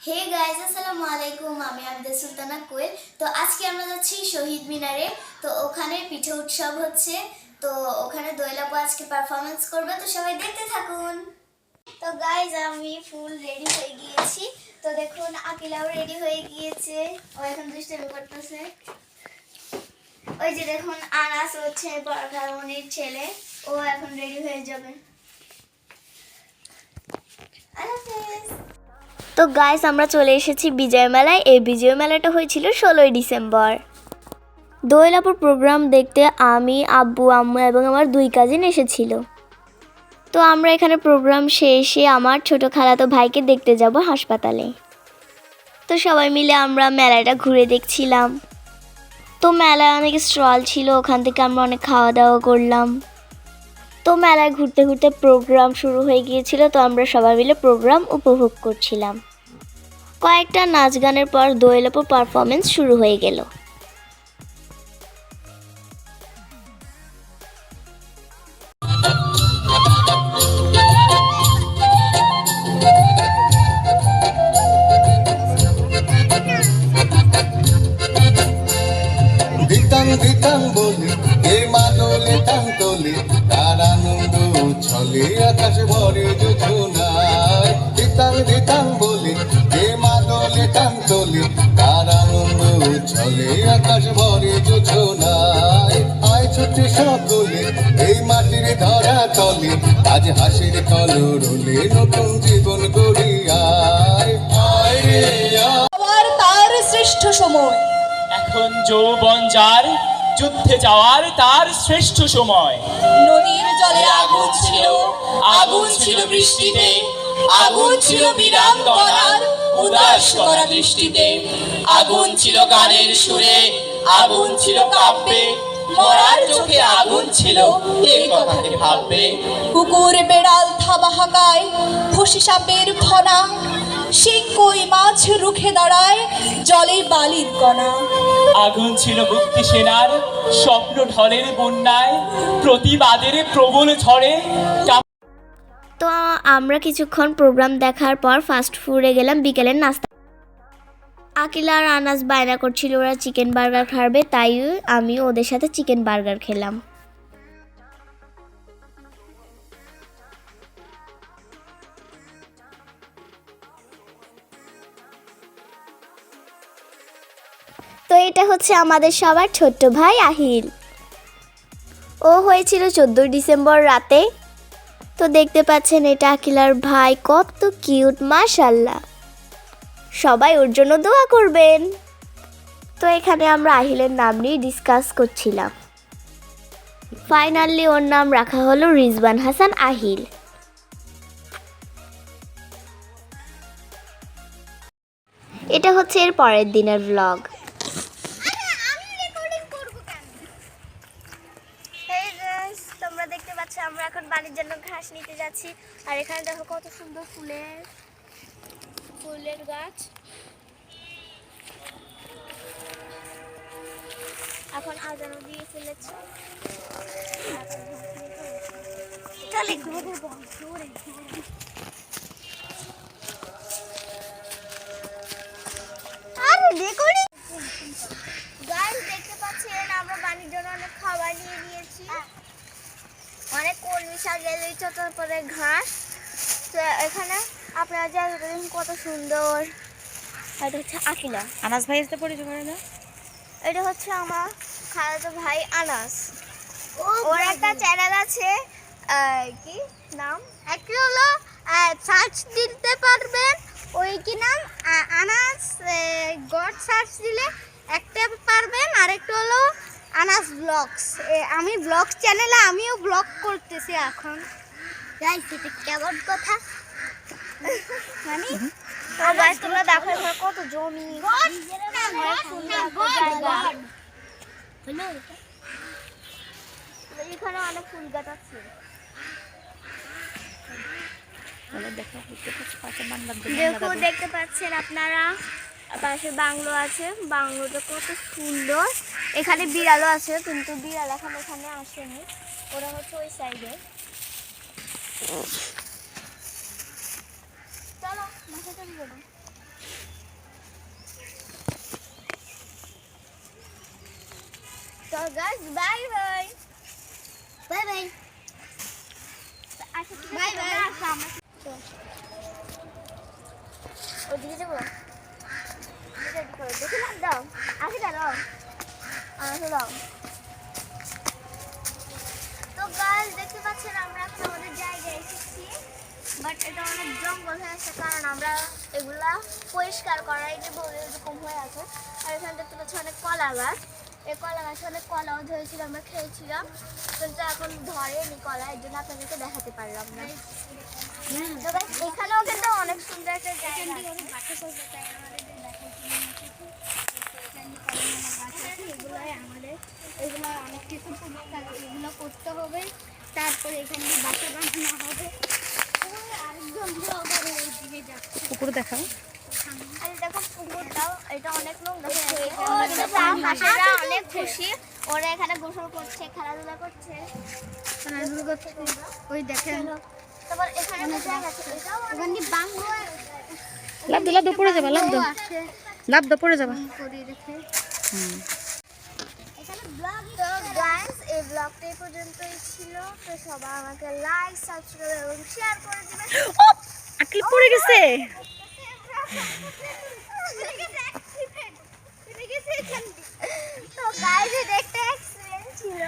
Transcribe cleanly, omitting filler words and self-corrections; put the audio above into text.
Hey guys আসসালামু আলাইকুম, আমি আবিদা সুলতানা কোয়েল। তো আজকে আমরা যাচ্ছি শহীদ মিনারে। তো ওখানে পিঠে উৎসব হচ্ছে। তো ওখানে দোয়েল আপু আজকে পারফরমেন্স করবে, তো সবাই দেখতে থাকুন। তো গাইজ আমি ফুল রেডি হয়ে গিয়েছি। তো দেখুন আকিলাও রেডি হয়ে গিয়েছে, ও এখন দুষ্টামি করতেছে। ওই যে দেখুন আনাস হচ্ছে বড় ছেলে, ও এখন রেডি হয়ে যাবে। আল্লাহ হাফেজ। তো গাইস আমরা চলে এসেছি বিজয় মেলায়। এই বিজয় মেলাটা হয়েছিল 16ই ডিসেম্বর। দোয়েল আপুর প্রোগ্রাম দেখতে আমি, আব্বু, আম্মু এবং আমার 2 কাজিন এসেছিল। তো আমরা এখানে প্রোগ্রাম শেষে আমার ছোট খালাতো ভাইকে দেখতে যাব হাসপাতালে। তো সবাই মিলে আমরা মেলাটা ঘুরে দেখছিলাম। তো মেলায় অনেক স্টল ছিল, ওখান থেকে আমরা অনেক খাওয়া দাওয়া করলাম। তো মেলায় ঘুরতে ঘুরতে প্রোগ্রাম শুরু হয়ে গিয়েছিল, তো আমরা সবাই মিলে প্রোগ্রাম উপভোগ করছিলাম। কয়েকটা নাচ গানের পর দোয়েল আপুর পারফরমেন্স শুরু হয়ে গেল। দিতাং দিতাং বলি এ মাদলে তাং তোলে তার আনন্দ ছলে আকাশ ভরে যোজনায়। দিতাং দিতাং বলি এ মাদলে তাং তোলে তার আনন্দ ছলে আকাশ ভরে যোজনায়। আয় ছুটে সকলে এই মাটির ধরা তলে, আজ হাসির কলরলে নতুন জীবন গড়ি আয়। আয় রে আয়। তার শ্রেষ্ঠ সময় এখন যৌবন যার, যুদ্ধে যাওয়ার তার শ্রেষ্ঠ সময়। নদীর জলে আগুন ছিল, আগুন ছিল বৃষ্টিতে, আগুন ছিল বীরাঙ্গনার উদাস করা দৃষ্টিতে, আগুন ছিল গানের সুরে, আগুন ছিল কাব্যে, মরার চোখে আগুন ছিল এই কথাকে ভাববে। কুকুর বেড়াল থাবা হাঁকায়, খুশি সাপের ফনা, শিং কই মাছ রুখে দাঁড়ায় জলে বালির কণা। আগুন ছিল মুক্তি সেনার স্বপ্ন ঢলের বন্যায়, প্রতিবাদের প্রবল ঝড়ে। তো আমরা কিছুক্ষণ প্রোগ্রাম দেখার পর ফাস্ট ফুডে গেলাম বিকেলের নাস্তা। আকিলা আর আনাস বায়না করছিল ওরা চিকেন বার্গার খাবে, তাই আমি ওদের সাথে চিকেন বার্গার খেলাম। তো এটা হচ্ছে আমাদের সবার ছোট্ট ভাই আহিল। ও হয়েছিল 14 ডিসেম্বর রাতে। তো দেখতে পাচ্ছেন এটা আকিলার ভাই, কত কিউট মাশাআল্লাহ। সবাই ওর জন্য দোয়া করবেন। তো এখানে আমরা আহিলের নাম নিয়ে ডিসকাস করছিলাম। ফাইনালি ওর নাম রাখা হলো রিজওয়ান হাসান আহিল। এটা হচ্ছে এর পরের দিনের ব্লগ। তোমরা দেখতে পাচ্ছ আমরা এখন বাড়ির জন্য ঘাস নিতে যাচ্ছি। আর এখানে দেখো কত সুন্দর ফুলের গাছ। এখন আজানও দিয়ে ফেলেছে। দেখতে পাচ্ছেন আমরা বাড়ির জন্য অনেক খাবার নিয়ে নিয়েছি। অনেক কলমি শাক, এলিচা, তারপরে ঘাস। তো এখানে আপনারা জায়গাটা দেখুন কত সুন্দর। এটা হচ্ছে আকিলা। আনাস ভাই আসতে পরিচয় করে না? এটা হচ্ছে আমার খালাতো ভাই আনাস। ওর একটা চ্যানেল আছে, কি নাম, একটা হলো সার্চ দিতে পারবেন, ওই কি নাম, আনাস গড সার্চ দিলে একটা পারবেন, আর একটা হলো আনাস ব্লগস। আমি ব্লগ চ্যানেলে আমিও ব্লগ করতেছি এখন। গাইস এটা কেমন কথা মানে? তো গাইস তোমরা দেখো এখানে কত জমি, এখানে অনেক ফুল গাছ আছে। দেখো দেখতে পাচ্ছেন আপনারা, পাশে বাংলো আছে, বাংলোটা কত সুন্দর। এখানে বিড়ালও আছে, কিন্তু বিড়াল এখন এখানে আসেনি, ওরা হচ্ছে ওই সাইডে। চলো বাসাতে যাবো। Guys bye bye bye bye bye bye ওদিকে যাবো দেখে লাভ দাও আগে দাঁড়াও আমাকে দাও তো গাইস দেখতে পাচ্ছেন আমরা এখন আমাদের জায়গায় এসেছি বাট এটা অনেক জঙ্গল হয়ে আছে কারণ আমরা এগুলা পরিষ্কার করাই যে বলে এরকম হয়ে আছে আর এখানে দেখতে পাচ্ছি অনেক কলা গাছ এই কলা গাছে অনেক কলাও ধরেছিল আমরা খেয়েছিলাম কিন্তু এখন ধরেনি কলা এর জন্য আপনাদেরকে দেখাতে পারলাম না তো guys, এখানেও কিন্তু অনেক সুন্দর একটা জায়গা এগুলো অনেক কিছু এগুলো করতে হবে তারপরে এখানে বাসা বানানো হবে পুকুর দেখাও। আর দেখো পুকুরটাও এটা অনেক নোংরা অনেক খুশি ওরা এখানে গোসল করছে খেলাধুলা করছে ওই দেখেন তারপর এখানে একটা জায়গা আছে এটাও ওখানে বাংলো লাভ দাও, লাভ দাও, পড়ে যাবা, লাভ দাও, লাভ দাও, পড়ে যাবা। করে রেখে এখানে ব্লগ তো গাইস এই ব্লগটা এই পর্যন্তই ছিল তো সবাই আমাকে লাইক সাবস্ক্রাইব এবং শেয়ার করে দিবেন আকিল পড়ে গেছে। তো গাইস এটা একটা এক্সপেরিয়েন্স ছিল